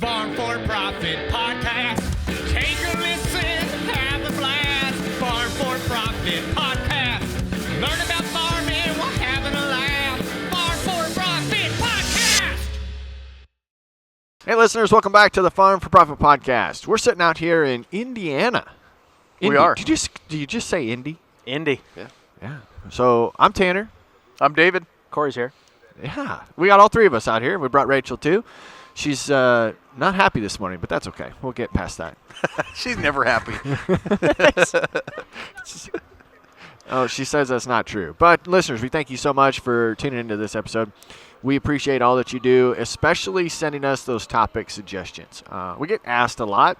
Farm for Profit Podcast. Take a listen, have a blast. Farm for Profit Podcast. Learn about farming while having a laugh. Farm for Profit Podcast. Hey, listeners, welcome back to the Farm for Profit Podcast. We're sitting out here in Indiana. We are. Did you just say Indy? Indy. Yeah. So I'm Tanner. I'm David. Corey's here. Yeah. We got all three of us out here. We brought Rachel too. She's not happy this morning, but that's okay. We'll get past that. She's never happy. Oh, she says that's not true. But listeners, we thank you so much for tuning into this episode. We appreciate all that you do, especially sending us those topic suggestions. We get asked a lot,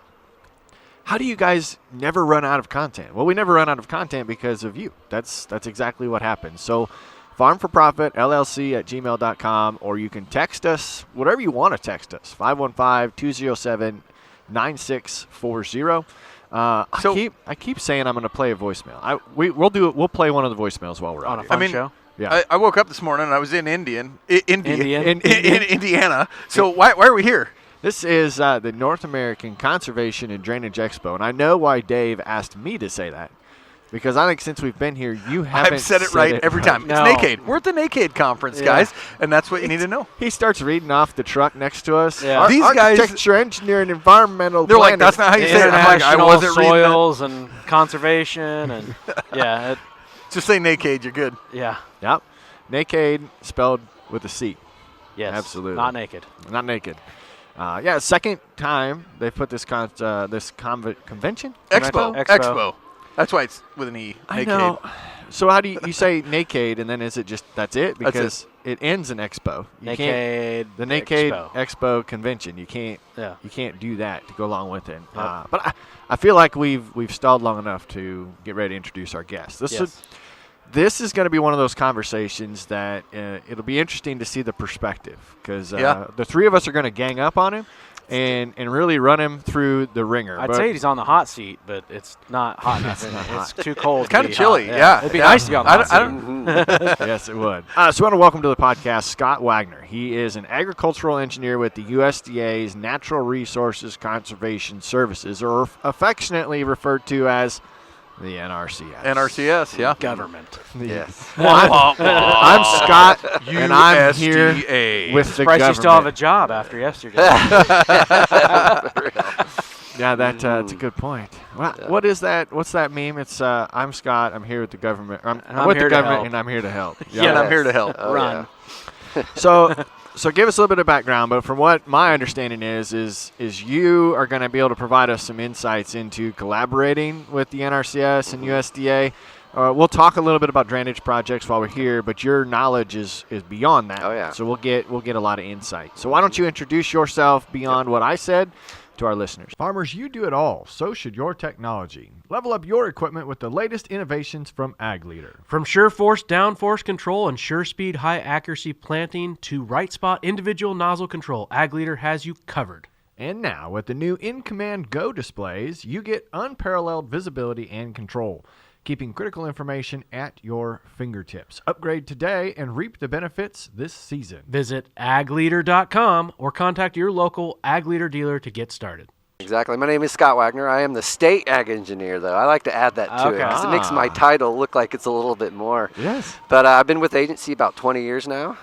how do you guys never run out of content? Well, we never run out of content because of you. That's exactly what happens. So Farm for Profit, LLC at gmail.com, or you can text us, whatever you want to text us, 515-207-9640. I keep saying I'm going to play a voicemail. We'll play one of the voicemails while we're On a out fun here. show. Yeah. I woke up this morning and I was in Indian. Indiana. So why are we here? This is the North American Conservation and Drainage Expo, and I know why Dave asked me to say that. Because I think since we've been here, you haven't I've said it right every time. No. It's NACADE. We're at the NACADE conference, guys, and that's what you need to know. He starts reading off the truck next to us. Yeah. These guys- Architecture, engineering, environmental They're like, planning. that's not how you say it. I'm like, I International wasn't reading that. soils and conservation and Just say NACADE. You're good. yeah. Yep. NACADE spelled with a C. Yes. Absolutely. Not naked. Not naked. Second time they put this convention? Expo. That's why it's with an E. I NACADE. know. So how do you say NACADE, and then is it just that's it? That's Because it ends in Expo. You can't- Naked. The NACADE Expo convention. You can't do that to go along with it. Yep. But I feel like we've stalled long enough to get ready to introduce our guest. This is going to be one of those conversations that it'll be interesting to see the perspective because the three of us are going to gang up on him and really run him through the ringer. I'd say he's on the hot seat, but it's not hot enough. It's too cold. It's kind to of be chilly. hot. Yeah. It'd be nice to be on the hot seat. Yes, it would. So I want to welcome to the podcast Scott Wagner. He is an agricultural engineer with the USDA's Natural Resources Conservation Services, or affectionately referred to as the NRCS. NRCS, yeah. Government. Yes. I'm Scott, and I'm here with the Surprised government. you still have a job after yesterday. Yeah, that's a good point. What is that? What's that meme? It's I'm Scott. I'm here with the government. I'm with the here to government, help. and I'm here to help. Yeah, and I'm here to help. Run. So give us a little bit of background. But from what my understanding is you are going to be able to provide us some insights into collaborating with the NRCS and USDA. We'll talk a little bit about drainage projects while we're here, but your knowledge is beyond that. Oh, yeah. So we'll get a lot of insight. So why don't you introduce yourself beyond what I said to our listeners? Farmers, you do it all. So should your technology. Level up your equipment with the latest innovations from Ag Leader. From sure force downforce control and sure speed high accuracy planting to right spot individual nozzle control, Ag Leader has you covered. And now, with the new In Command Go displays, you get unparalleled visibility and control, keeping critical information at your fingertips. Upgrade today and reap the benefits this season. Visit agleader.com or contact your local Ag Leader dealer to get started. Exactly. My name is Scott Wagner. I am the state ag engineer, though. I like to add that to it because it makes my title look like it's a little bit more. Yes. But I've been with the agency about 20 years now.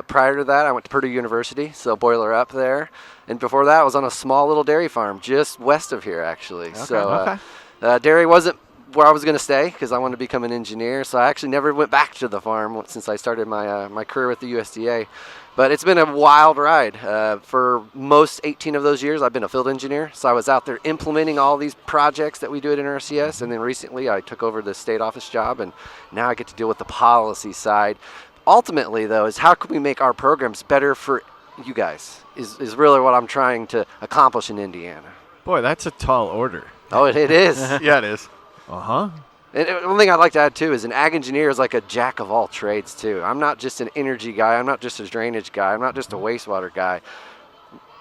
Prior to that, I went to Purdue University, so boiler up there. And before that, I was on a small little dairy farm just west of here, actually. Okay. So dairy wasn't where I was going to stay because I wanted to become an engineer. So I actually never went back to the farm since I started my career with the USDA. But it's been a wild ride. For most 18 of those years, I've been a field engineer. So I was out there implementing all these projects that we do at NRCS. And then recently I took over the state office job, and now I get to deal with the policy side. Ultimately, though, is how can we make our programs better for you guys is really what I'm trying to accomplish in Indiana. Boy, that's a tall order. Oh, it is. Yeah, it is. Uh-huh. And one thing I'd like to add, too, is an ag engineer is like a jack of all trades, too. I'm not just an energy guy. I'm not just a drainage guy. I'm not just a wastewater guy.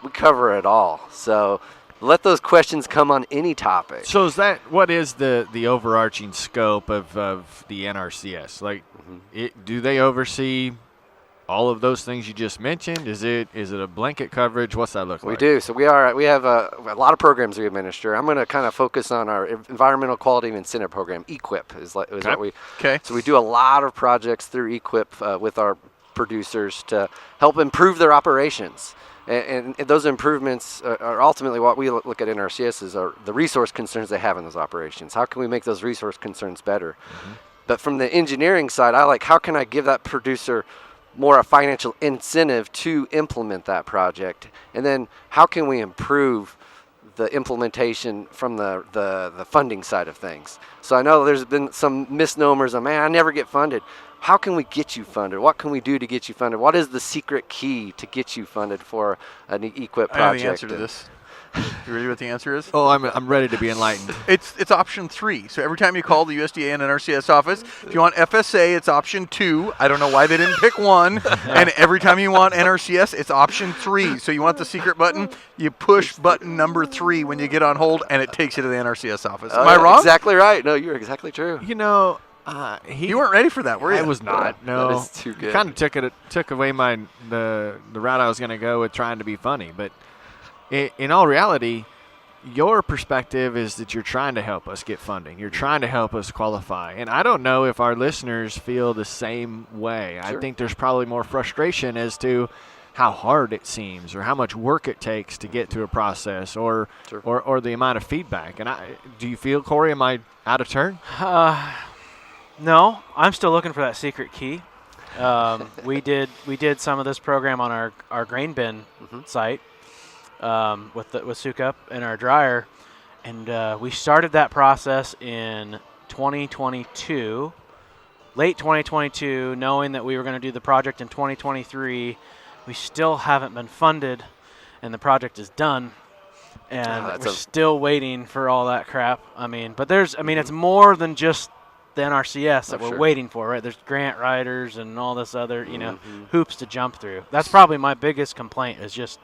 We cover it all. So let those questions come on any topic. So what is the overarching scope of the NRCS? Like, do they oversee all of those things you just mentioned? Is it a blanket coverage? What's that look like? We do. So we have a lot of programs we administer. I'm going to kind of focus on our environmental quality incentive program. EQIP is what we. Okay. So we do a lot of projects through EQIP with our producers to help improve their operations. And those improvements are ultimately what we look at NRCS as are the resource concerns they have in those operations. How can we make those resource concerns better? Mm-hmm. But from the engineering side, how can I give that producer more a financial incentive to implement that project? And then how can we improve the implementation from the funding side of things? So I know there's been some misnomers of, man, I never get funded. How can we get you funded? What can we do to get you funded? What is the secret key to get you funded for an EQIP project? I know the answer to this. You ready what the answer is? Oh, I'm ready to be enlightened. It's option 3. So every time you call the USDA and NRCS office, if you want FSA, it's option 2. I don't know why they didn't pick 1. And every time you want NRCS, it's option 3. So you want the secret button, you push button number 3 when you get on hold, and it takes you to the NRCS office. Am I wrong? Exactly right. No, you're exactly true. You know, you weren't ready for that, were you? I was not. No, that is too good. Kind of took away the route I was going to go with trying to be funny. But in all reality, your perspective is that you're trying to help us get funding. You're trying to help us qualify. And I don't know if our listeners feel the same way. Sure. I think there's probably more frustration as to how hard it seems or how much work it takes to get to a process or the amount of feedback. And do you feel, Corey, am I out of turn? No, I'm still looking for that secret key. We did some of this program on our grain bin site with Sukup and our dryer, and we started that process in 2022, late 2022, knowing that we were going to do the project in 2023. We still haven't been funded, and the project is done, and we're still waiting for all that crap. But it's more than just the NRCS that we're waiting for, right? There's grant writers and all this other, hoops to jump through. That's probably my biggest complaint is just,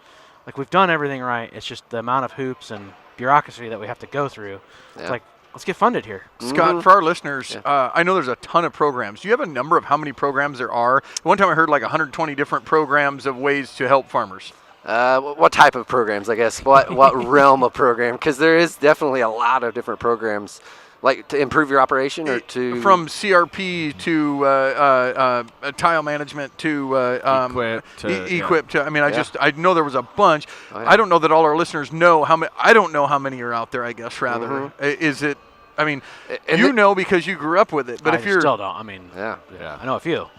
like, we've done everything right. It's just the amount of hoops and bureaucracy that we have to go through. Yeah. It's like, let's get funded here. Scott, for our listeners, I know there's a ton of programs. Do you have a number of how many programs there are? One time I heard like 120 different programs of ways to help farmers. What type of programs, I guess? What realm of program? Because there is definitely a lot of different programs. Like to improve your operation, or to from CRP to tile management to EQIP to I know there was a bunch. Oh, yeah. I don't know that all our listeners know how many. I don't know how many are out there. I guess rather is it. Because you grew up with it. But if you still don't, yeah, I know a few.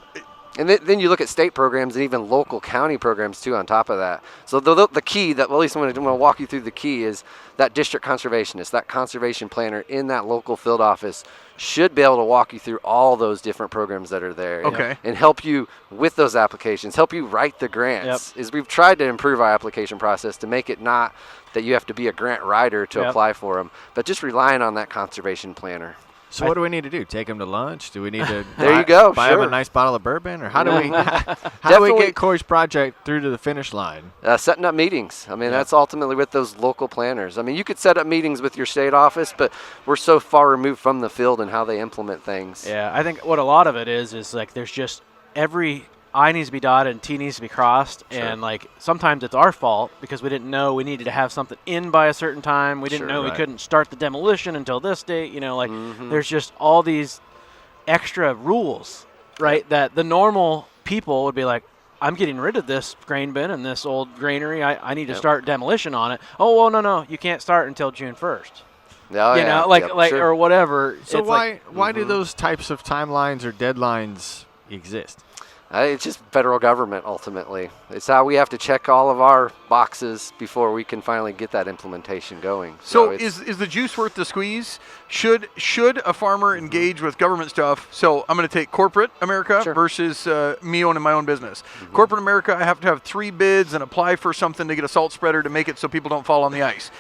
And then you look at state programs and even local county programs, too, on top of that. So the key, that, well, at least I'm going to walk you through the key, is that district conservationist, that conservation planner in that local field office should be able to walk you through all those different programs that are there. And help you with those applications, help you write the grants. We've tried to improve our application process to make it not that you have to be a grant writer to apply for them, but just relying on that conservation planner. So what do we need to do? Take them to lunch? Do we need to buy them a nice bottle of bourbon? Or how do we get Corey's project through to the finish line? Setting up meetings. That's ultimately with those local planners. You could set up meetings with your state office, but we're so far removed from the field and how they implement things. Yeah, I think what a lot of it is like there's just every I needs to be dotted and T needs to be crossed, and like sometimes it's our fault because we didn't know we needed to have something in by a certain time. We didn't know we couldn't start the demolition until this date. There's just all these extra rules, right? That the normal people would be like, I'm getting rid of this grain bin and this old granary. I need to start demolition on it. Oh, well, no, you can't start until June 1st. Or whatever. So why do those types of timelines or deadlines exist? It's just federal government, ultimately. It's how we have to check all of our boxes before we can finally get that implementation going. So is the juice worth the squeeze? Should a farmer engage with government stuff? So I'm going to take corporate America versus me owning my own business. Corporate America, I have to have 3 bids and apply for something to get a salt spreader to make it so people don't fall on the ice.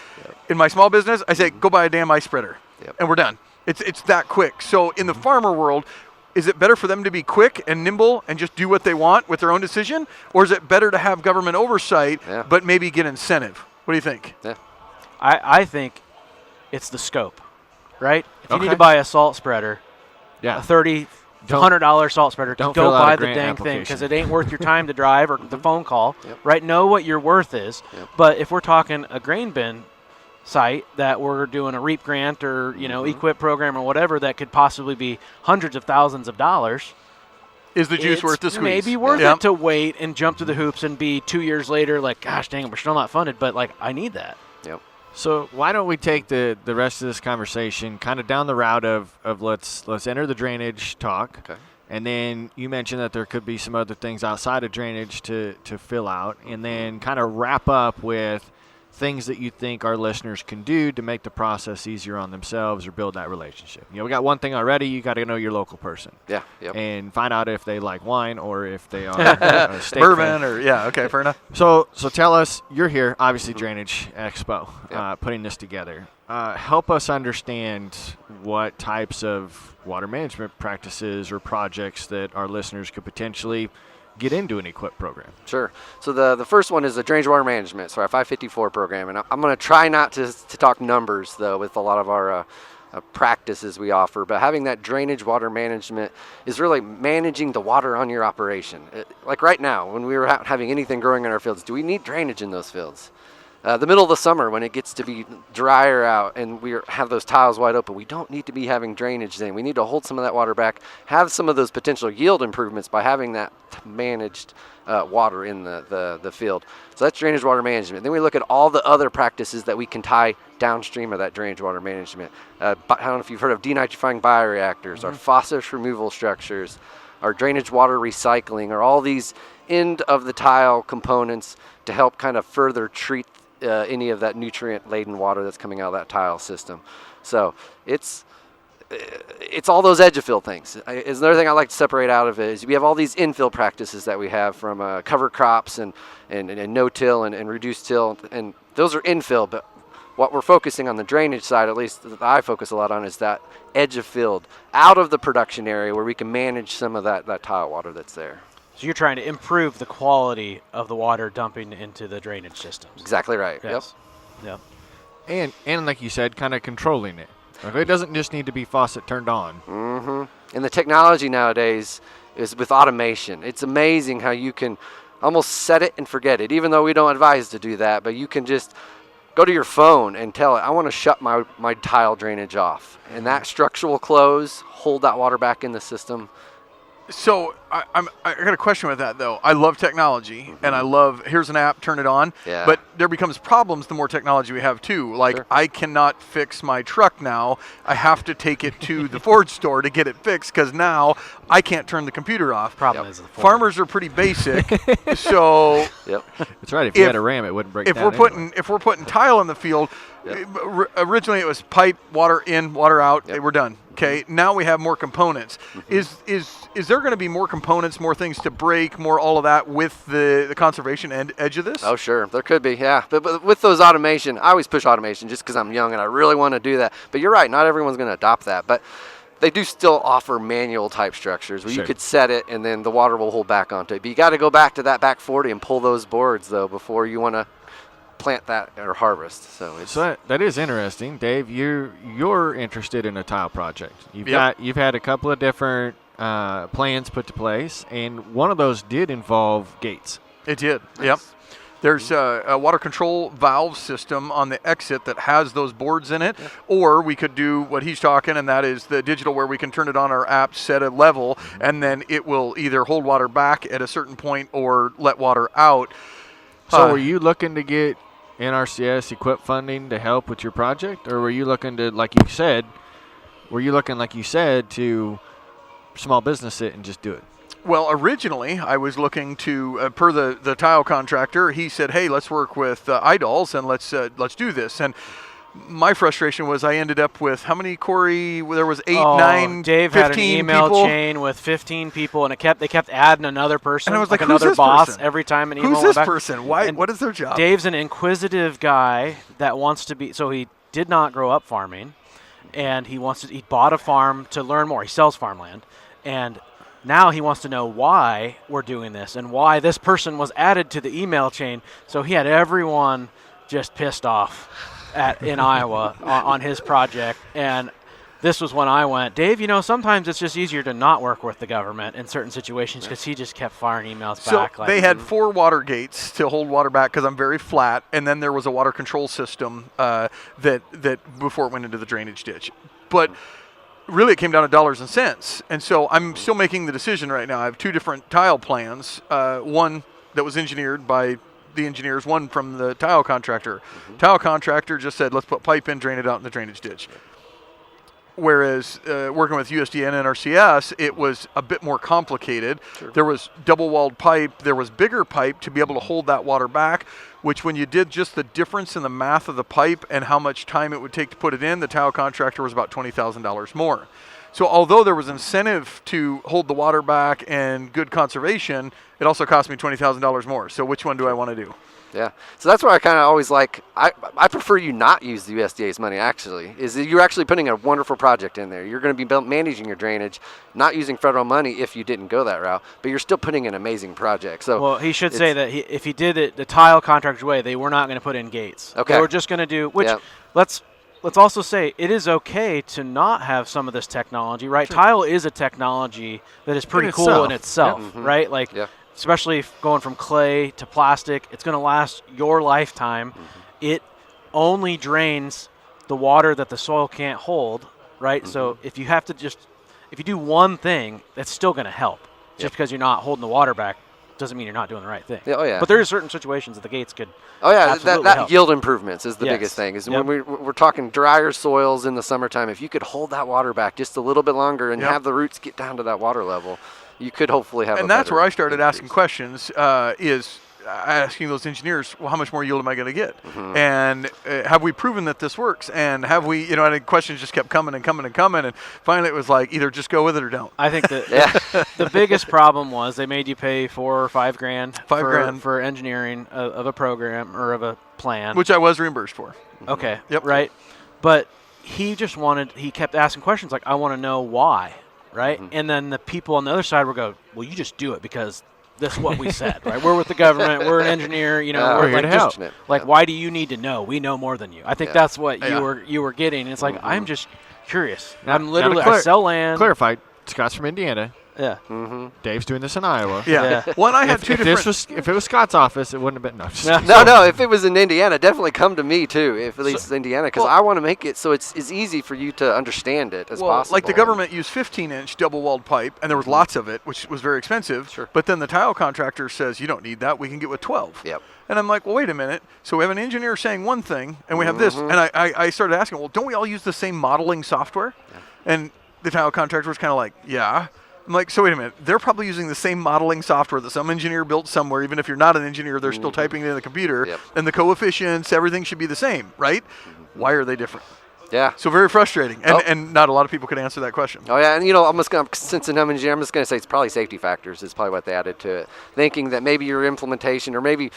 In my small business, I say, go buy a damn ice spreader, and we're done. It's that quick. So in the farmer world, is it better for them to be quick and nimble and just do what they want with their own decision? Or is it better to have government oversight but maybe get incentive? What do you think? Yeah. I think it's the scope, right? If you need to buy a salt spreader, a 30 $100 salt spreader. Don't Go fill out a buy the grant dang thing application. because it ain't worth your time to drive or the phone call. Yep. Right? Know what your worth is. Yep. But if we're talking a grain bin site that we're doing a REAP grant or equip program or whatever that could possibly be hundreds of thousands of dollars, Is the juice worth the squeeze? Maybe worth Yep. it to wait and jump through the hoops and be 2 years later like, gosh dang it, we're still not funded, but like I need that. Yep. So why don't we take the rest of this conversation kind of down the route of let's enter the drainage talk. Okay. And then you mentioned that there could be some other things outside of drainage to fill out, and then kind of wrap up with things that you think our listeners can do to make the process easier on themselves or build that relationship. We got one thing already. You got to know your local person. Yeah. Yep. And find out if they like wine or if they are a steak Bourbon fan. or okay, fair enough. So tell us, you're here, obviously Drainage Expo, putting this together. Help us understand what types of water management practices or projects that our listeners could potentially get into an EQIP program. Sure. So the first one is the drainage water management, so our 554 program. And I'm going to try not to talk numbers, though, with a lot of our practices we offer. But having that drainage water management is really managing the water on your operation. Like right now, when we were out having anything growing in our fields, do we need drainage in those fields? The middle of the summer when it gets to be drier out and we have those tiles wide open, we don't need to be having drainage then. We need to hold some of that water back, have some of those potential yield improvements by having that managed water in the field. So that's drainage water management. Then we look at all the other practices that we can tie downstream of that drainage water management. I don't know if you've heard of denitrifying bioreactors, our phosphorus removal structures, our drainage water recycling, or all these end of the tile components to help kind of further treat any of that nutrient-laden water that's coming out of that tile system. So it's all those edge of fill things. Is another thing I like to separate out of it is we have all these infill practices that we have from cover crops and no-till and reduced till, and those are infill, but what we're focusing on the drainage side, at least that I focus a lot on, is that edge of field out of the production area where we can manage some of that tile water that's there. So you're trying to improve the quality of the water dumping into the drainage systems. Exactly right. Yes. Yep. And like you said, kind of controlling it. It doesn't just need to be faucet turned on. Mm-hmm. And the technology nowadays is with automation. It's amazing how you can almost set it and forget it, even though we don't advise to do that. But you can just go to your phone and tell it, I want to shut my tile drainage off. And that structure will close, hold that water back in the system. So I got a question with that, though. I love technology, and I love, here's an app, turn it on. Yeah. But there becomes problems the more technology we have, too. Like, Sure. I cannot fix my truck now. I have to take it to the Ford store to get it fixed, because now I can't turn the computer off. Problem is the Ford. Farmers are pretty basic, so Yep. That's right. If you If- had a ram, it wouldn't break if down we're putting tile in the field, originally it was pipe, water in, water out. Yep. We're done. Okay. Now we have more components. Is there going to be more components, more things to break, more all of that with the conservation edge of this? Oh, sure. There could be, yeah. But with those automation, I always push automation just because I'm young and I really want to do that. But you're right. Not everyone's going to adopt that. But they do still offer manual type structures where Sure. you could set it and then the water will hold back onto it. But you got to go back to that back 40 and pull those boards, though, before you want to plant that or harvest. So it's So that is interesting, Dave. You're interested in a tile project. Yep. You've had a couple of different plans put to place, and one of those did involve gates. It did. Yep. There's a water control valve system on the exit that has those boards in it, or we could do what he's talking, and that is the digital where we can turn it on our app, set a level, and then it will either hold water back at a certain point or let water out. So were you looking to get NRCS equip funding to help with your project, or were you looking to, like you said, to small business it and just do it? Well, originally I was looking to, per the tile contractor, he said, "Hey, let's work with idols and let's do this." And my frustration was I ended up with how many, Corey? There was 8, 9, Dave 15 had an email people. chain with 15 people, and they kept adding another person, And I was like, "Who's another this boss person? every time an email Who's went this back. person? Why? And What is their job? Dave's an inquisitive guy that wants to be. So he did not grow up farming, and he bought a farm to learn more. He sells farmland, and now he wants to know why we're doing this and why this person was added to the email chain. So he had everyone just pissed off in Iowa on his project. And this was when I went, Dave, sometimes it's just easier to not work with the government in certain situations because he just kept firing emails back. So they had 4 water gates to hold water back because I'm very flat, and then there was a water control system that before it went into the drainage ditch. But really, it came down to dollars and cents. And so I'm still making the decision right now. I have 2 different tile plans, one that was engineered by the engineers, one from the tile contractor. Tile contractor just said, let's put pipe in, drain it out in the drainage ditch. Whereas working with USDA and NRCS, it was a bit more complicated. Sure. There was double-walled pipe. There was bigger pipe to be able to hold that water back, which when you did just the difference in the math of the pipe and how much time it would take to put it in, the tile contractor was about $20,000 more. So although there was incentive to hold the water back and good conservation, it also cost me $20,000 more. So which one do I want to do? Yeah. So that's why I kind of always like, I prefer you not use the USDA's money, actually, is that you're actually putting a wonderful project in there. You're going to be managing your drainage, not using federal money if you didn't go that route, but you're still putting an amazing project. So well, he should say that if he did it the tile contractor's way, they were not going to put in gates. Okay. They were just going to do, which let's also say it is okay to not have some of this technology, right? Sure. Tile is a technology that is pretty cool in itself, right? Like, especially going from clay to plastic, it's going to last your lifetime. It only drains the water that the soil can't hold, right? So if you have to if you do one thing, that's still going to help. Just because you're not holding the water back doesn't mean you're not doing the right thing. But there are certain situations that the gates could that yield improvements is the biggest thing. Is when we're talking drier soils in the summertime, if you could hold that water back just a little bit longer and have the roots get down to that water level, you could hopefully have and that's where I started asking questions, is asking those engineers, well, how much more yield am I going to get? And have we proven that this works? And have we, and the questions just kept coming and coming and coming. And finally it was like, either just go with it or don't. I think that the biggest problem was they made you pay $4 or $5 grand for engineering of a program or of a plan. Which I was reimbursed for. Okay. Yep. Right. But he kept asking questions like, I want to know why. Right. And then the people on the other side were go, well, you just do it because this is what we said, right? We're with the government. We're an engineer. We're here to help. Why do you need to know? We know more than you. I think that's what you were getting. It's like, I'm just curious. I'm literally, I sell land. Clarify, Scott's from Indiana. Yeah. Dave's doing this in Iowa. Yeah. Well, I had if it was Scott's office, it wouldn't have been enough. No. If it was in Indiana, definitely come to me too. If at least it's Indiana, because I want to make it so it's easy for you to understand it as possible. Like the government used 15-inch double-walled pipe, and there was lots of it, which was very expensive. Sure. But then the tile contractor says you don't need that. We can get with 12. Yep. And I'm like, well, wait a minute. So we have an engineer saying one thing, and we have this. And I started asking, well, don't we all use the same modeling software? Yeah. And the tile contractor was kind of like, yeah. I'm like, so wait a minute. They're probably using the same modeling software that some engineer built somewhere. Even if you're not an engineer, they're still typing it in the computer. Yep. And the coefficients, everything should be the same, right? Why are they different? Yeah. So very frustrating. And not a lot of people could answer that question. Oh, yeah. And, since I'm an engineer, I'm just going to say it's probably safety factors is probably what they added to it. Thinking that maybe your implementation or maybe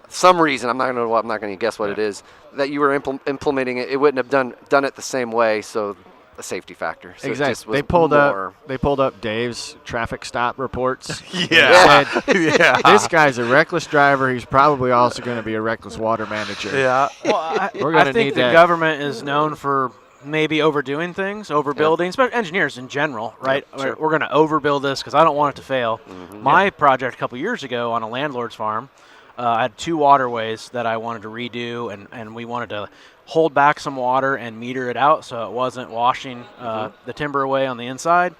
some reason, I'm not going to guess what it is, that you were implementing it, it wouldn't have done it the same way. So a safety factor. So exactly. They pulled up Dave's traffic stop reports. Yeah. This guy's a reckless driver. He's probably also going to be a reckless water manager. Yeah. Well, I think the government is known for maybe overdoing things, overbuilding, especially engineers in general, right? Sure. We're going to overbuild this because I don't want it to fail. My project a couple years ago on a landlord's farm, I had 2 waterways that I wanted to redo, and we wanted to hold back some water and meter it out so it wasn't washing the timber away on the inside.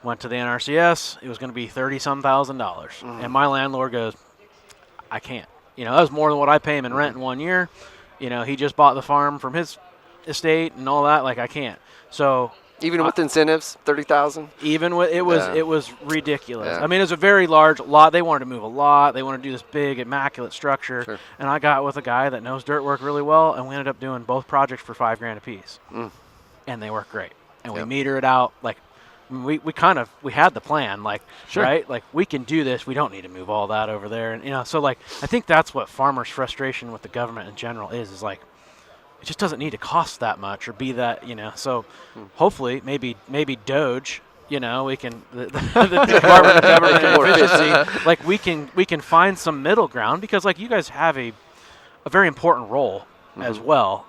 Went to the NRCS. It was going to be $30-some thousand. And my landlord goes, I can't. That was more than what I pay him in rent in 1 year. He just bought the farm from his estate and all that. Like, I can't. So even with incentives, $30,000. Even with it was ridiculous. Yeah. I mean, it was a very large lot. They wanted to move a lot. They wanted to do this big, immaculate structure. Sure. And I got with a guy that knows dirt work really well, and we ended up doing both projects for $5 grand a piece. And they work great. And we meter it out. Like, we had the plan. Like, right? Like, we can do this. We don't need to move all that over there. And so like, I think that's what farmers' frustration with the government in general is like, it just doesn't need to cost that much or be that, So hopefully, maybe Doge, we can the Department of Government Efficiency, like we can find some middle ground because like you guys have a very important role as well.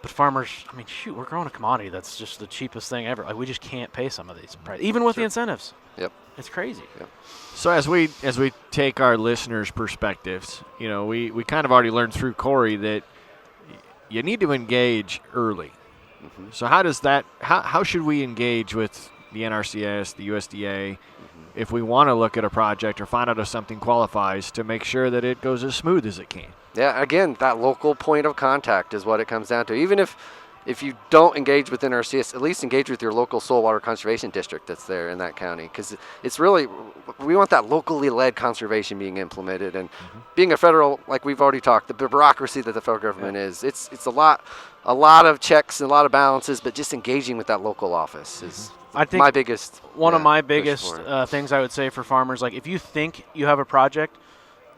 But farmers, I mean, shoot, we're growing a commodity that's just the cheapest thing ever. Like, we just can't pay some of these prices, even with the incentives. Yep. It's crazy. Yep. So as we take our listeners' perspectives, we kind of already learned through Corey that you need to engage early. Mm-hmm. So how should we engage with the NRCS, the USDA, if we want to look at a project or find out if something qualifies, to make sure that it goes as smooth as it can? Yeah, again, that local point of contact is what it comes down to. Even if you don't engage with NRCS, at least engage with your local soil water conservation district that's there in that county, because it's really, we want that locally led conservation being implemented. And being a federal, like we've already talked, the bureaucracy that the federal government is, it's a lot of checks and a lot of balances, but just engaging with that local office is I think my biggest. One of my push biggest for it. things I would say for farmers, like if you think you have a project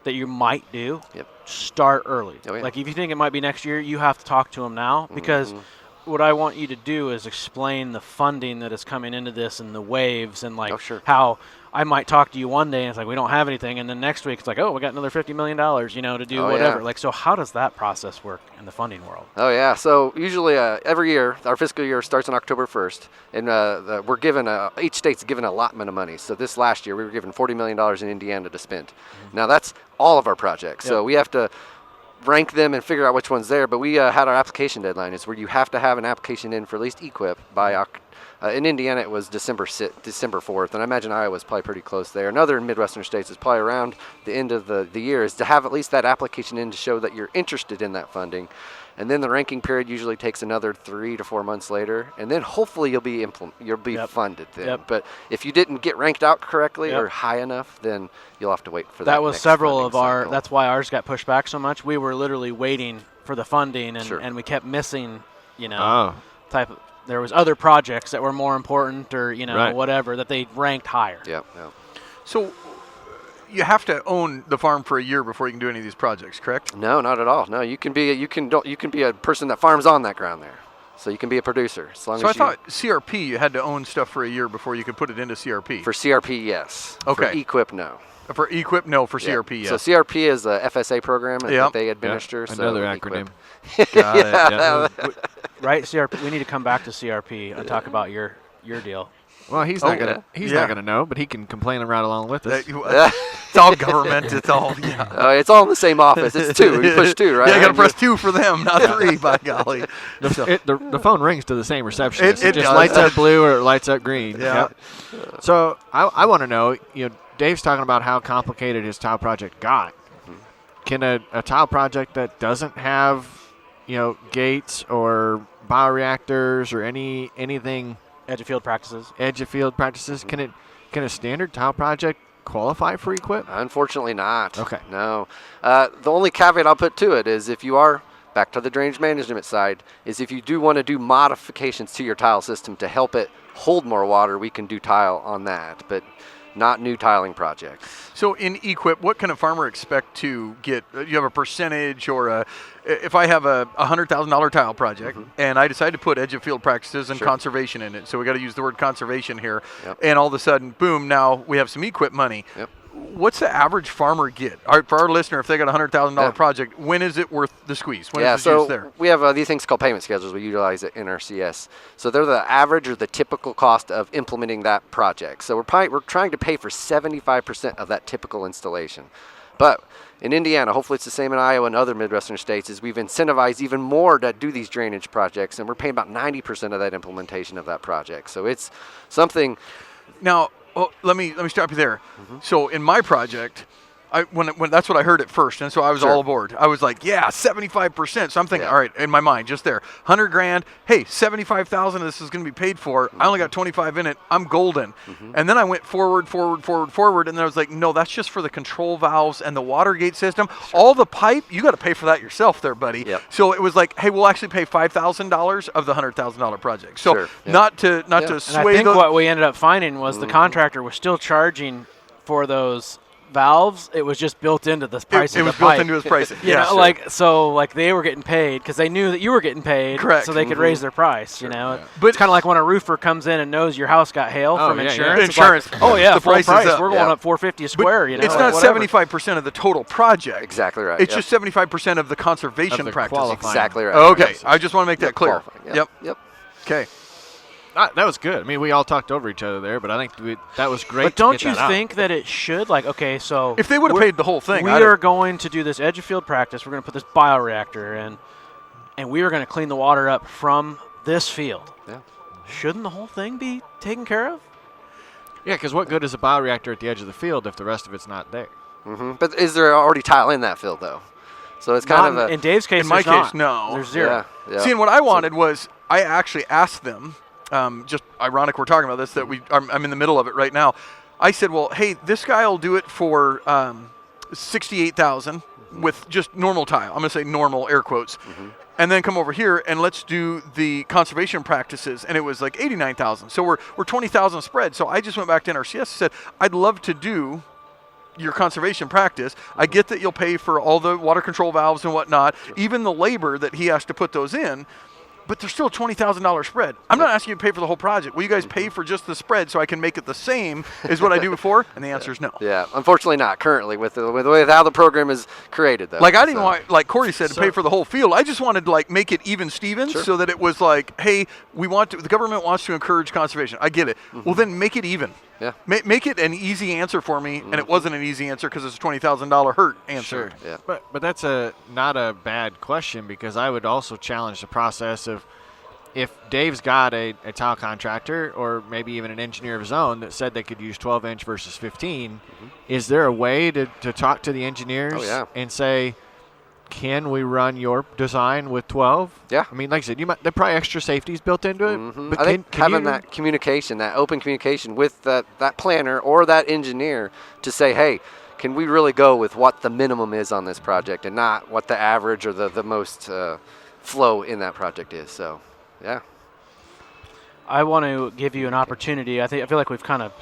that you might do, start early. Oh, yeah. Like if you think it might be next year, you have to talk to them now, because what I want you to do is explain the funding that is coming into this and the waves, and like how I might talk to you one day and it's like we don't have anything, and then next week it's like, oh, we got another $50 million, to do whatever. Yeah. Like, so how does that process work in the funding world? Oh yeah, so usually every year our fiscal year starts on October 1st, and we're given each state's given an allotment of money. So this last year we were given $40 million in Indiana to spend. Now that's all of our projects, so we have to rank them and figure out which one's there. But we had our application deadline is where you have to have an application in for at least EQIP by in Indiana it was December 4th, and I imagine Iowa's probably pretty close there. And other Midwestern states is probably around the end of the year, is to have at least that application in to show that you're interested in that funding. And then the ranking period usually takes another 3 to 4 months later, and then hopefully you'll be funded then. But if you didn't get ranked out correctly or high enough, then you'll have to wait for that. That was next several of funding our. cycle. That's why ours got pushed back so much. We were literally waiting for the funding, and we kept missing. Type of. There was other projects that were more important, or whatever, that they ranked higher. Yep. So you have to own the farm for a year before you can do any of these projects, correct? No, not at all. No, you can be a person that farms on that ground there. So you can be a producer as long as I thought CRP you had to own stuff for a year before you could put it into CRP. For CRP, yes. Okay. For EQIP, no. For EQIP, no. For CRP, yes. So CRP is a FSA program that they administer. Yep. So Another EQIP. acronym. Got it. Yeah. Right, CRP. We need to come back to CRP and talk about your deal. Well, he's not gonna know, but he can complain right along with us. It's all government. It's all it's all in the same office. It's 2. You push 2, right? Yeah, you got to press 2 for them, not 3. By golly. The phone rings to the same receptionist. It just does. lights up blue or it lights up green. Yeah. Yep. So I want to know. Dave's talking about how complicated his tile project got. Can a tile project that doesn't have, gates or bioreactors or anything Edge of field practices. Can a standard tile project qualify for EQIP? Unfortunately not. Okay. No. The only caveat I'll put to it is if you are, back to the drainage management side, is if you do want to do modifications to your tile system to help it hold more water, we can do tile on that, but not new tiling projects. So in EQIP, what can a farmer expect to get? You have a percentage, or if I have a $100,000 tile project and I decide to put edge of field practices and conservation in it, so we got to use the word conservation here, and all of a sudden, boom, now we have some EQIP money. What's the average farmer get? For our listener, if they got a $100,000 project, when is it worth the squeeze? When is the juice there? We have these things called payment schedules we utilize at NRCS. So they're the average or the typical cost of implementing that project. So we're trying to pay for 75% of that typical installation. But in Indiana, hopefully it's the same in Iowa and other Midwestern states, is we've incentivized even more to do these drainage projects, and we're paying about 90% of that implementation of that project. So it's something. Now, let me stop you there. So in my project, when that's what I heard at first, and so I was all aboard. I was like, yeah, 75%. So I'm thinking, all right, in my mind, just there, $100,000. Hey, 75,000 of this is going to be paid for. I only got 25 in it. I'm golden. And then I went forward, and then I was like, no, that's just for the control valves and the water gate system. All the pipe, you got to pay for that yourself, there, buddy. So it was like, hey, we'll actually pay $5,000 of the $100,000 project. So not to sway. And I think what we ended up finding was the contractor was still charging for those valves, it was just built into the price It of was the built pipe. into his pricing. You know, like they were getting paid because they knew that you were getting paid. Correct. So they could raise their price. You know, But- it's kind of like when a roofer comes in and knows your house got hail from yeah, yeah. insurance. It's Insurance. Like, oh yeah, The full price is price. up. We're going up $450 a square. You know, It's like not whatever. 75% of the total project. Exactly right. It's Yep. just 75% of the conservation Of the practices. qualifying. Exactly right. Okay, I just want to make that clear. Qualifying. Yep. Yep. Okay. That was good. I mean, we all talked over each other there, but I think that was great. But to don't get you that out. think that it should? Like, okay, so If they would have we're- paid the whole thing, we I'd are have- going to do this edge of field practice. We're going to put this bioreactor in, and we are going to clean the water up from this field. Yeah. Shouldn't the whole thing be taken care of? Yeah, because what good is a bioreactor at the edge of the field if the rest of it's not there? Hmm. But is there already tile in that field though? So it's kind Not of a in Dave's case, In my there's not. case, no. There's zero. Yeah. See, and what I wanted was I actually asked them. Just ironic, we're talking about this. That I'm in the middle of it right now. I said, well, hey, this guy will do it for $68,000 with just normal tile. I'm going to say normal, air quotes. And then come over here and let's do the conservation practices. And it was like $89,000. So we're $20,000 spread. So I just went back to NRCS and said, I'd love to do your conservation practice. I get that you'll pay for all the water control valves and whatnot, even the labor that he has to put those in. But there's still a $20,000 spread. I'm not asking you to pay for the whole project. Will you guys pay for just the spread so I can make it the same as what I do before? And the answer is no. Yeah, unfortunately not currently with the way how the program is created though. Like I didn't So- want, like Corey said, to pay for the whole field. I just wanted to like make it even Stevens so that it was like, hey, the government wants to encourage conservation. I get it. Well, then make it even. Yeah. Make it an easy answer for me, and it wasn't an easy answer because it's a $20,000 hurt answer. Yeah. But that's not a bad question, because I would also challenge the process of, if Dave's got a tile contractor or maybe even an engineer of his own that said they could use 12-inch versus 15, is there a way to talk to the engineers and say, can we run your design with 12? Yeah. I mean, like I said, there are probably extra safeties built into it. But I think can having you, that communication, that open communication with that planner or that engineer to say, hey, can we really go with what the minimum is on this project and not what the average or the most flow in that project is. So, yeah. I want to give you an opportunity. I feel like we've kind of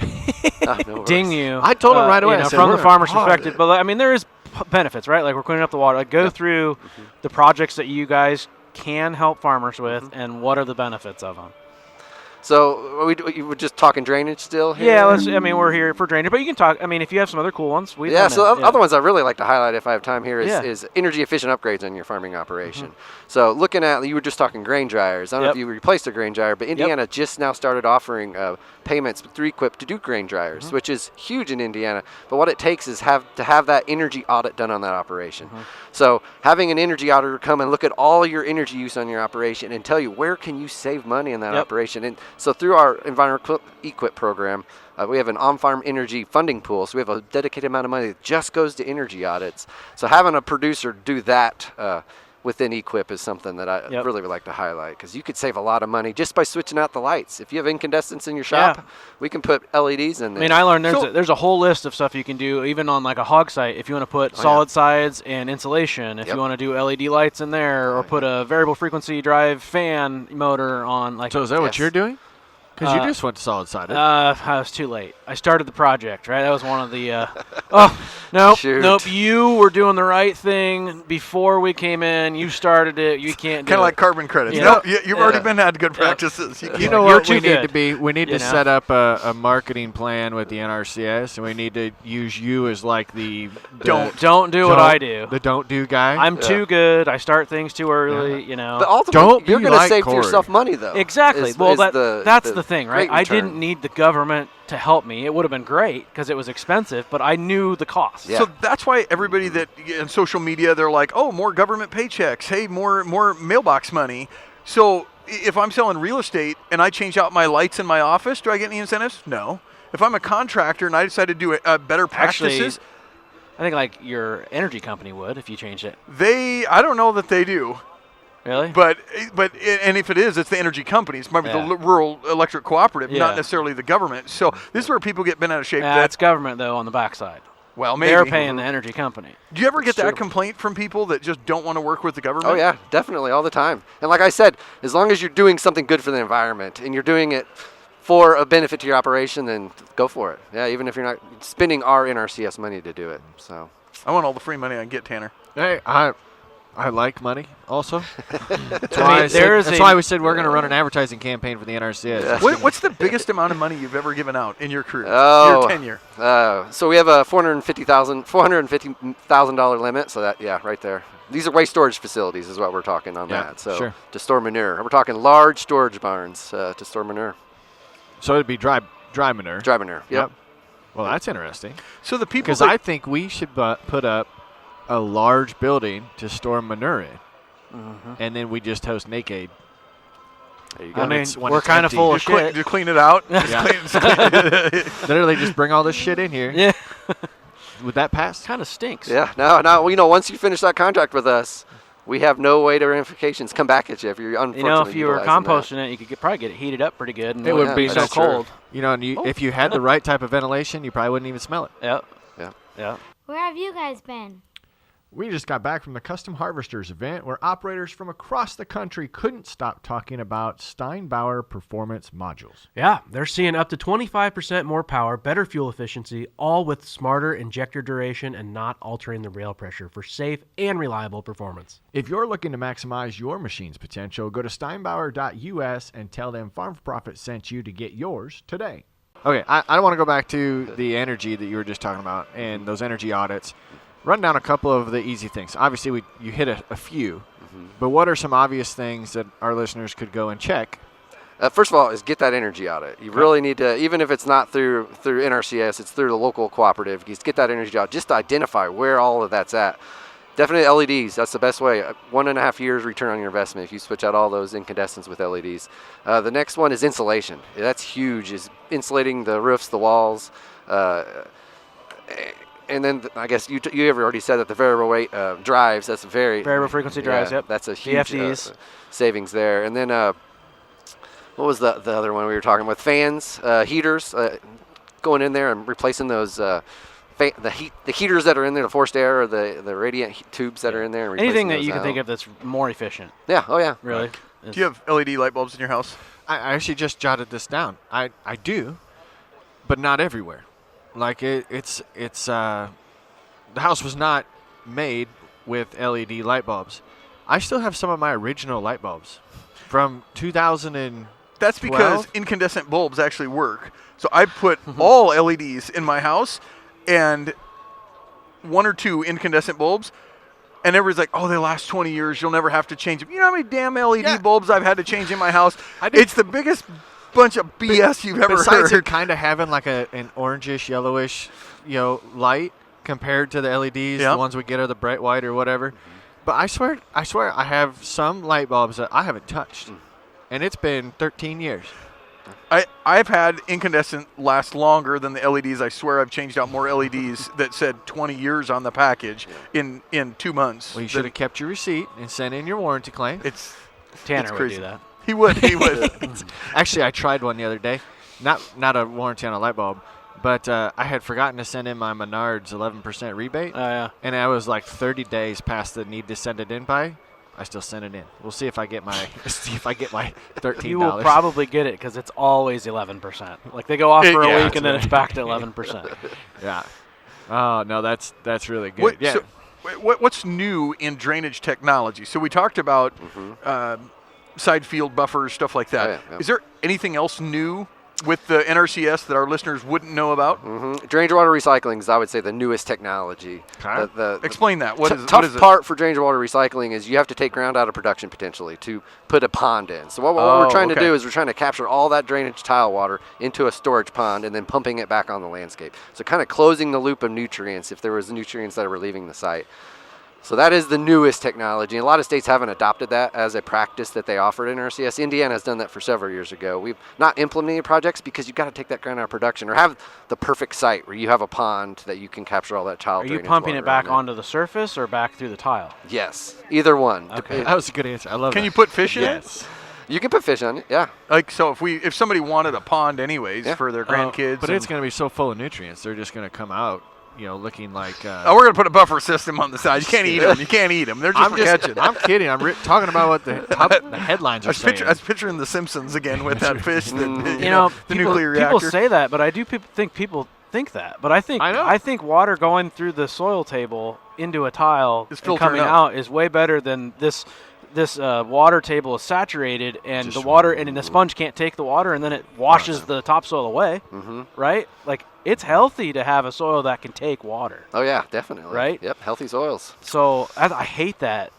No ding worries. you. I told him right away, you I know, said, from the we're farmer's hard. perspective. But I mean, there is benefits, right? Like we're cleaning up the water. Like go through the projects that you guys can help farmers with, and what are the benefits of them. So you were just talking drainage still here? Yeah, I mean, we're here for drainage, but you can talk. I mean, if you have some other cool ones, we. Yeah, so other ones I really like to highlight if I have time here is, Yeah. is energy efficient upgrades on your farming operation. So looking at, you were just talking grain dryers. I don't know if you replaced a grain dryer, but Indiana just now started offering payments through Equip to do grain dryers, which is huge in Indiana. But what it takes is to have that energy audit done on that operation. So having an energy auditor come and look at all your energy use on your operation and tell you where can you save money in that operation. And so through our Environmental Equip program, we have an on-farm energy funding pool. So we have a dedicated amount of money that just goes to energy audits. So having a producer do that within Equip is something that I really would like to highlight, because you could save a lot of money just by switching out the lights. If you have incandescents in your shop, we can put LEDs in there. I mean, I learned there's a whole list of stuff you can do, even on like a hog site. If you want to put solid sides and insulation, if you want to do LED lights in there, or put a variable frequency drive fan motor on. Like, So is that what you're doing? Because you just went solid-sided. I was too late. I started the project, right? That was one of the. Nope. You were doing the right thing before we came in. You started it. You can't do Kind it. of like carbon credits. Yeah. Nope, you've already been had good practices. You know You're what too we need good. to be? We need to set up a marketing plan with the NRCS, and we need to use you as like the Don't do what I do. The don't do guy. I'm too good. I start things too early. You know. But ultimately, you're be going to like save Corey. yourself money, though. Exactly. is- Well, is that's the thing, right? great I return. didn't need the government to help me. It would have been great because it was expensive, but I knew the cost. Yeah. So that's why everybody that in social media, they're like, oh, more government paychecks. Hey, more mailbox money. So if I'm selling real estate and I change out my lights in my office, do I get any incentives? No. If I'm a contractor and I decide to do better practices, I think like your energy company would if you changed it. I don't know that they do. Really? But and if it is, it's the energy companies, maybe the rural electric cooperative, not necessarily the government. So this is where people get bent out of shape. That's government though on the backside. Well, maybe They're paying the energy company. Do you ever get True. that complaint from people that just don't want to work with the government? Oh, yeah, definitely, all the time. And like I said, as long as you're doing something good for the environment and you're doing it for a benefit to your operation, then go for it. Yeah, even if you're not spending our NRCS money to do it. So I want all the free money I can get, Tanner. Hey, I like money also. That's why we said we're going to run an advertising campaign for the NRCS. What's the biggest amount of money you've ever given out in your career, your tenure? So we have a $450,000 limit. So that, right there. These are waste storage facilities is what we're talking on that. So to store manure. We're talking large storage barns to store manure. So it'd be dry manure. Dry manure, yep. Well, that's interesting. So the people, because I think we should put up a large building to store manure in, and then we just host Naked. There you go. I mean, we're kind of full of shit. You clean it out. Literally just bring all this shit in here. Yeah. Would that pass? Kind of stinks. Yeah. No. Once you finish that contract with us, we have no way to ramifications come back at you if you're unfortunately. If you were composting it, you could probably get it heated up pretty good. And it wouldn't be so cold. And if you had the right type of ventilation, you probably wouldn't even smell it. Yep. Yeah. Where have you guys been? We just got back from the Custom Harvesters event where operators from across the country couldn't stop talking about Steinbauer performance modules. Yeah, they're seeing up to 25% more power, better fuel efficiency, all with smarter injector duration and not altering the rail pressure for safe and reliable performance. If you're looking to maximize your machine's potential, go to steinbauer.us and tell them Farm for Profit sent you to get yours today. Okay, I don't want to go back to the energy that you were just talking about and those energy audits. Run down a couple of the easy things. Obviously, you hit a few, but what are some obvious things that our listeners could go and check? First of all, is get that energy audit. You really need to, even if it's not through NRCS, it's through the local cooperative. Just get that energy audit just to identify where all of that's at. Definitely LEDs. That's the best way. 1.5 years return on your investment if you switch out all those incandescents with LEDs. The next one is insulation. That's huge. Is insulating the roofs, the walls. And then I guess you have already said that the variable rate drives. That's variable frequency drives. Yep. That's a huge savings there. And then what was the other one we were talking about? Fans, heaters, going in there and replacing those the heaters that are in there, the forced air or the radiant tubes that are in there. And anything that you can think of that's more efficient. Yeah. Oh yeah. Really. Do you have LED light bulbs in your house? I actually just jotted this down. I do, but not everywhere. Like it's the house was not made with LED light bulbs. I still have some of my original light bulbs from 2012. That's because incandescent bulbs actually work. So I put all LEDs in my house and 1 or 2 incandescent bulbs. And everybody's like, oh, they last 20 years. You'll never have to change them. You know how many damn LED bulbs I've had to change in my house? It's the biggest bunch of BS you've ever besides heard. It kind of having like an orangish, yellowish, light compared to the LEDs. The ones we get are the bright white or whatever. But I swear, I have some light bulbs that I haven't touched, and it's been 13 years. I've had incandescent last longer than the LEDs. I swear I've changed out more LEDs that said 20 years on the package in 2 months. Well, you should have kept your receipt and sent in your warranty claim. Tanner would do that. He would. Actually, I tried one the other day. Not a warranty on a light bulb, but I had forgotten to send in my Menards 11% rebate. Oh, yeah. And I was like 30 days past the need to send it in by. I still sent it in. We'll see if I get my $13. You will probably get it because it's always 11%. Like they go off for a week and then it's back to 11%. Yeah. Oh no, that's really good. So what's new in drainage technology? So we talked about side field buffers, stuff like that. Oh, yeah. Is there anything else new with the NRCS that our listeners wouldn't know about? Drainage water recycling is, I would say, the newest technology. Explain that. What is it? Tough part for drainage water recycling is you have to take ground out of production potentially to put a pond in. So what we're trying to do is we're trying to capture all that drainage tile water into a storage pond and then pumping it back on the landscape. So kind of closing the loop of nutrients if there was nutrients that were leaving the site. So that is the newest technology. And a lot of states haven't adopted that as a practice that they offered in NRCS. Indiana has done that for several years ago. We've not implemented projects because you've got to take that ground out of production or have the perfect site where you have a pond that you can capture all that tile drainage. Are you pumping water it back onto the surface or back through the tile? Yes, either one. Okay. That was a good answer. I love it. Can you put fish in it? Yes. You can put fish on it, yeah. Like, so if somebody wanted a pond anyways for their grandkids. But it's going to be so full of nutrients, they're just going to come out looking like. Oh, we're gonna put a buffer system on the side. You can't eat them. You can't eat them. They're just for catching. I'm kidding. I'm talking about what the headlines are saying. I was picturing The Simpsons again with that fish. That, the people, nuclear reactor. People say that, but I do think people think that. But I think water going through the soil table into a tile and coming out is way better than this water table is saturated, and the water and the sponge can't take the water, and then it washes the topsoil away. Right? Like, it's healthy to have a soil that can take water. Oh yeah, definitely. Right? Yep, healthy soils. So I hate that.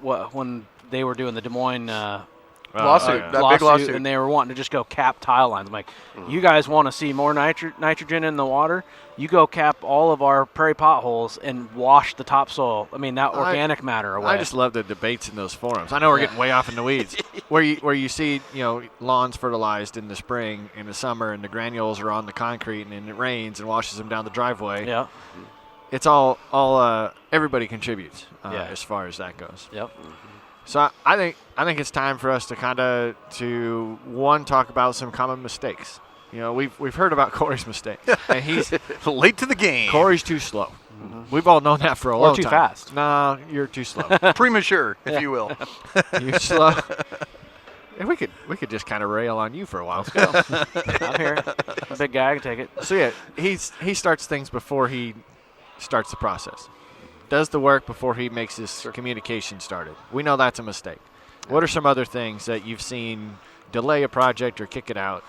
When they were doing the Des Moines lawsuit, big lawsuit, and they were wanting to just go cap tile lines. I'm like, you guys want to see more nitrogen in the water? You go cap all of our prairie potholes and wash the topsoil. I mean, that organic matter away. I just love the debates in those forums. I know we're getting way off in the weeds. where you see lawns fertilized in the spring, in the summer, and the granules are on the concrete, and then it rains and washes them down the driveway. Yeah. It's all everybody contributes as far as that goes. Yep. So I think it's time for us to talk about some common mistakes. We've heard about Corey's mistake, and he's late to the game. Corey's too slow. We've all known that for a long time. Or too fast. No, you're too slow. Premature, if you will. You're slow. And we could just kind of rail on you for a while. Let's go. I'm here. I'm a big guy. I can take it. So yeah, he starts things before he starts the process. Does the work before he makes his communication started. We know that's a mistake. What are some other things that you've seen delay a project or kick it out?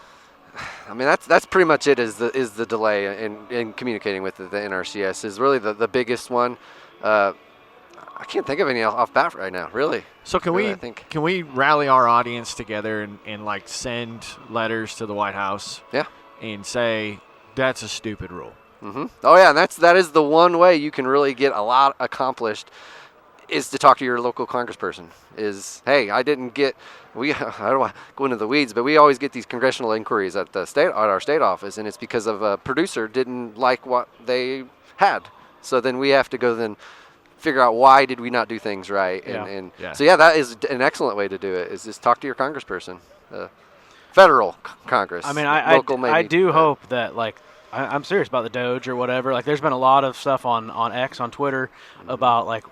I mean, that's pretty much it. Is the delay in communicating with the NRCS is really the biggest one. I can't think of any off bat right now, really. So can we rally our audience together and like send letters to the White House? Yeah. And say that's a stupid rule. Oh yeah, and that is the one way you can really get a lot accomplished, is to talk to your local congressperson. Hey, I don't want to go into the weeds, but we always get these congressional inquiries at our state office, and it's because of a producer didn't like what they had. So then we have to go figure out why did we not do things right. So yeah, that is an excellent way to do it, is just talk to your congressperson. Federal Congress. I mean, local maybe. I do hope that, like, I'm serious about the Doge or whatever. Like, there's been a lot of stuff on X, on Twitter, about, like,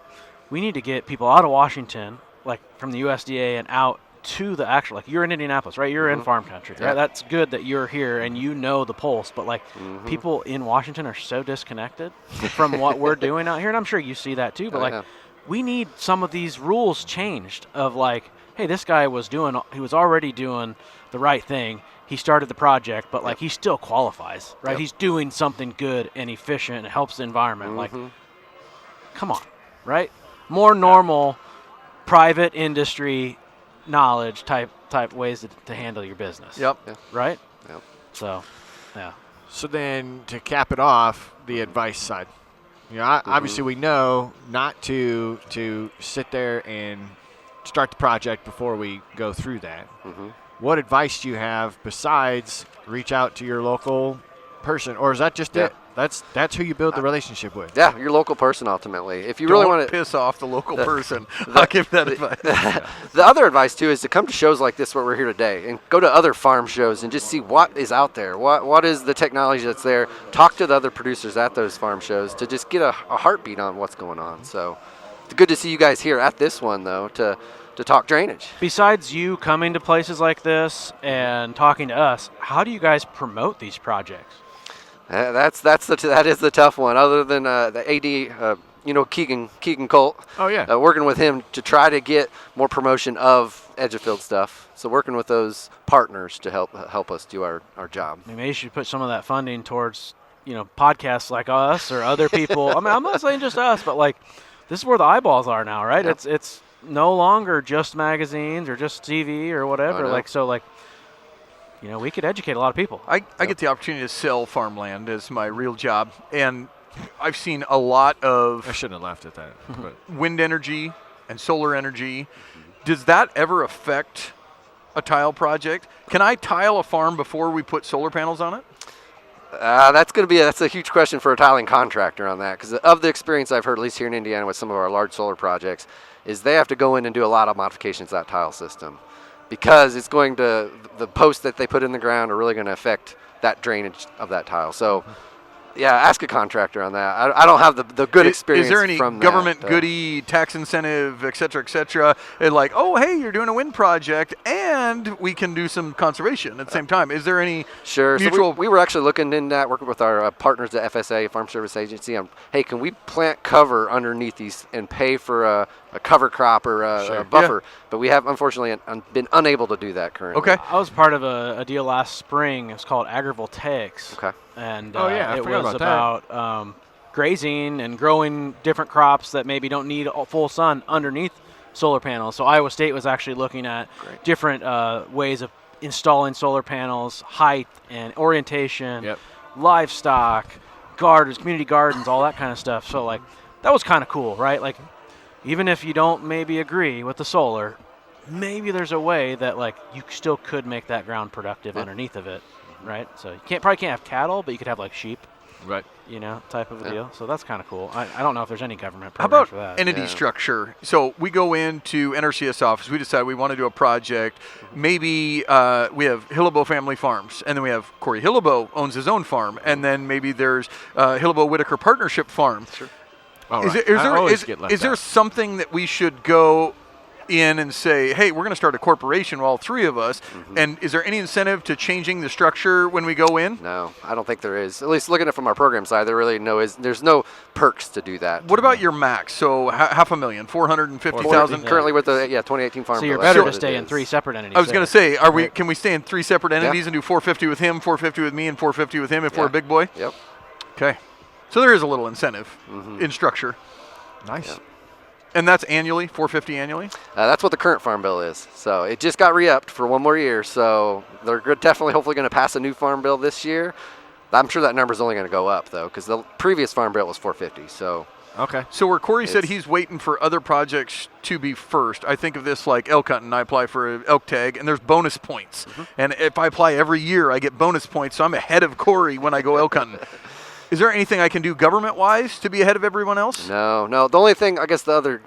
we need to get people out of Washington, like, from the USDA and out to the actual, like, you're in Indianapolis, right? You're in farm country, right? That's good that you're here and you know the pulse, but, like, people in Washington are so disconnected from what we're doing out here, and I'm sure you see that too, but, we need some of these rules changed of, like, hey, this guy he was already doing the right thing. He started the project, but like he still qualifies, right? He's doing something good and efficient and helps the environment. Like, come on, right? More normal, private industry knowledge type ways to handle your business. Right? Yep. So, yeah. So then to cap it off, the advice side. Obviously we know not to sit there and start the project before we go through that. What advice do you have besides reach out to your local person, or is that just it? That's who you build the relationship with. Yeah, your local person ultimately. If you really want to piss off the local person, I'll give that advice. The other advice too is to come to shows like this where we're here today, and go to other farm shows and just see what is out there. What is the technology that's there? Talk to the other producers at those farm shows to just get a heartbeat on what's going on. So it's good to see you guys here at this one though to talk drainage. Besides you coming to places like this and talking to us, how do you guys promote these projects? That is the tough one. Other than the AD, Keegan Colt. Oh yeah. Working with him to try to get more promotion of edge of field stuff. So working with those partners to help us do our job. Maybe you should put some of that funding towards podcasts like us or other people. I mean, I'm not saying just us, but like this is where the eyeballs are now, right? Yep. It's no longer just magazines or just TV or whatever. We could educate a lot of people. I get the opportunity to sell farmland as my real job, and I've seen a lot of I shouldn't have laughed at that. But wind energy and solar energy. Does that ever affect a tile project? Can I tile a farm before we put solar panels on it? That's a huge question for a tiling contractor on that, because of the experience I've heard, at least here in Indiana with some of our large solar projects, is they have to go in and do a lot of modifications to that tile system, because it's going to, the posts that they put in the ground are really going to affect that drainage of that tile. So Yeah, ask a contractor on that. I don't have the good experience. Is there any from government that, goodie, tax incentive, et cetera, and like, oh, hey, you're doing a wind project, and we can do some conservation at the same time? Is there any Sure. mutual? So we were actually looking in that, working with our partners at FSA, Farm Service Agency, on, hey, can we plant cover underneath these and pay for a cover crop or a buffer? But we have, unfortunately, been unable to do that currently. Okay. I was part of a deal last spring. It's called agrivoltaics. Okay. And I it forgot was about about grazing and growing different crops that maybe don't need full sun underneath solar panels. So Iowa State was actually looking at different ways of installing solar panels, height and orientation, livestock, gardens, community gardens, all that kind of stuff. So like that was kind of cool, right? Like even if you don't maybe agree with the solar, maybe there's a way that like you still could make that ground productive underneath of it, right? So you probably can't have cattle, but you could have like sheep, Right. you know, type of a deal. So that's kind of cool. I don't know if there's any government How programs about for that. entity structure? So we go into NRCS office. We decide we want to do a project. Maybe we have Hillebo Family Farms, and then we have Corey Hillebo owns his own farm, and then maybe there's Hillebo Whitaker Partnership Farm. Sure. All Is right. there, I always get left is there out. something that we should go in and say, hey, we're going to start a corporation, all three of us, and is there any incentive to changing the structure when we go in? No, I don't think there is. At least looking at it from our program side, there's no perks to do that. What about your max? So $500,000, 450,000. Currently with the 2018 Farm So Bill. you're that's better what to it stay in is. 3 separate entities. I was going to there. say, can we stay in 3 separate entities and do 450 with him, 450 with me, and 450 with him if we're a big boy? Yep. Okay. So there is a little incentive in structure. Nice. Yeah. And that's annually, 450 annually? That's what the current Farm Bill is. So it just got re-upped for one more year. So they're definitely, hopefully, going to pass a new Farm Bill this year. I'm sure that number's only going to go up, though, because the previous Farm Bill was 450. So Okay. So where Corey said he's waiting for other projects to be first, I think of this like elk hunting. I apply for an elk tag, and there's bonus points. And if I apply every year, I get bonus points, so I'm ahead of Corey when I go elk hunting. Is there anything I can do government-wise to be ahead of everyone else? No. The only thing, I guess the other,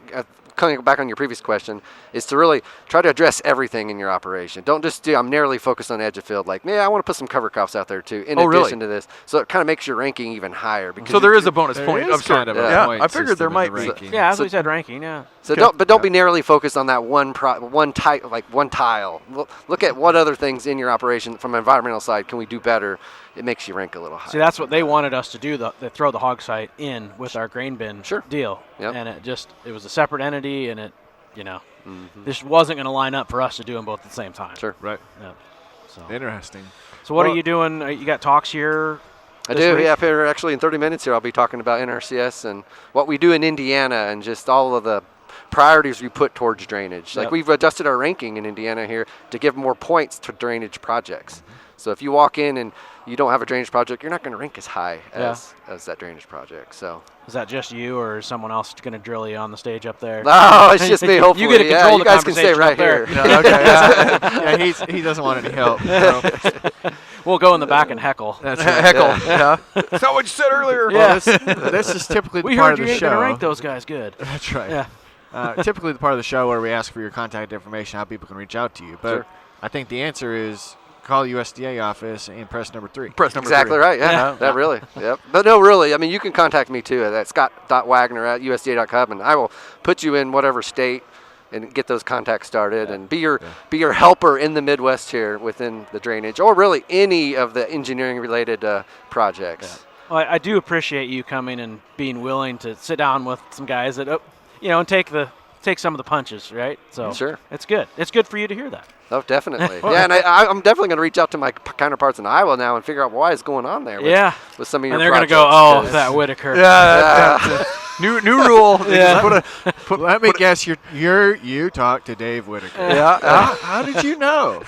coming back on your previous question, is to really try to address everything in your operation. Don't just do, I'm narrowly focused on edge of field, like, I want to put some cover crops out there too, in addition to this. So it kind of makes your ranking even higher. Because So there is a bonus There point is of sort. kind of a Yeah, point I figured there system in might the be. ranking. Yeah, as we said, ranking, yeah. So don't be narrowly focused on that one tile. Look at what other things in your operation from an environmental side can we do better. It makes you rank a little higher. See, that's what they wanted us to do, they throw the hog site in with our grain bin deal. Yep. And it was a separate entity, and this wasn't going to line up for us to do them both at the same time. Sure. Right. Yeah. So Interesting. what are you doing? You got talks here? I this do, week? yeah. Here, actually, in 30 minutes here, I'll be talking about NRCS and what we do in Indiana and just all of the priorities we put towards drainage. Like we've adjusted our ranking in Indiana here to give more points to drainage projects. So if you walk in and you don't have a drainage project, you're not going to rank as high as that drainage project. So Is that just you, or is someone else going to drill you on the stage up there? no, it's just me. Hopefully, You get to control you the guys can stay conversation right up there. here. Yeah, okay. Yeah, he doesn't want any help. So. We'll go in the back and heckle. That's right. Heckle. Yeah. That's not what you said earlier. Well, this is typically the We part heard of you the ain't going to show. rank those guys good. That's right. Yeah. Typically the part of the show where we ask for your contact information, how people can reach out to you. But Sure. I think the answer is call the USDA office and press number 3. Press number Exactly 3. right. Yeah, that really. Yep. But no, really. I mean, you can contact me too at scott.wagner@usda.gov, and I will put you in whatever state and get those contacts started and be your helper in the Midwest here within the drainage or really any of the engineering related projects. Well, I do appreciate you coming and being willing to sit down with some guys that, and take some of the punches, right? So Sure. it's good. It's good for you to hear that. Oh, definitely. Yeah, and I'm definitely going to reach out to my counterparts in Iowa now and figure out why is going on there with some of your And they're going to projects, go, 'cause- that Whitaker. Yeah. New rule. They just Let me guess, you talked to Dave Whitaker. Yeah. How did you know?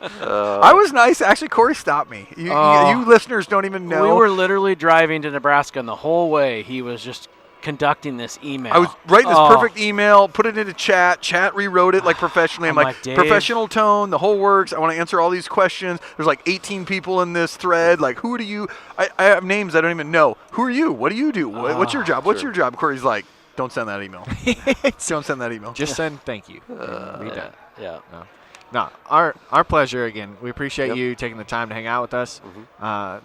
I was nice. Actually, Corey stopped me. You listeners don't even know. We were literally driving to Nebraska, and the whole way he was just conducting this email. I was writing this perfect email, put it into chat. Chat rewrote it like professionally. I'm like, Dave, professional tone, the whole works. I want to answer all these questions. There's like 18 people in this thread. Like, who do you? I have names I don't even know. Who are you? What do you do? What's your job? What's your job? Corey's like, Don't send that email. Don't send that email. Just send thank you. Be done. Yeah. No, our pleasure again. We appreciate you taking the time to hang out with us.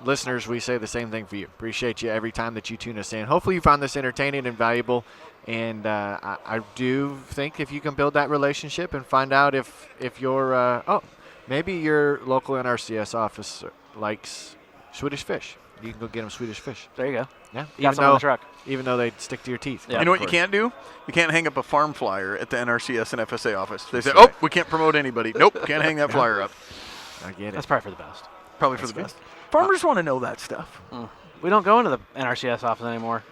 Listeners, we say the same thing for you. Appreciate you every time that you tune us in. Hopefully you found this entertaining and valuable. And I do think if you can build that relationship and find out if your maybe your local NRCS office likes Swedish fish. You can go get them Swedish fish. There you go. Yeah, You got some on the truck. even though they stick to your teeth. Yeah. You know what you can't do? You can't hang up a farm flyer at the NRCS and FSA office. They say, oh, we can't promote anybody. Nope, can't hang that flyer up. I get it. That's probably for the best. Probably for the best. Farmers want to know that stuff. We don't go into the NRCS office anymore.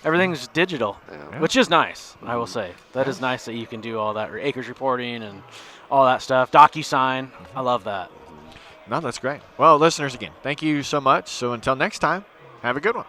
Everything's digital, which is nice, I will say. That is nice that you can do all that acres reporting and all that stuff. DocuSign, I love that. No, that's great. Well, listeners, again, thank you so much. So until next time, have a good one.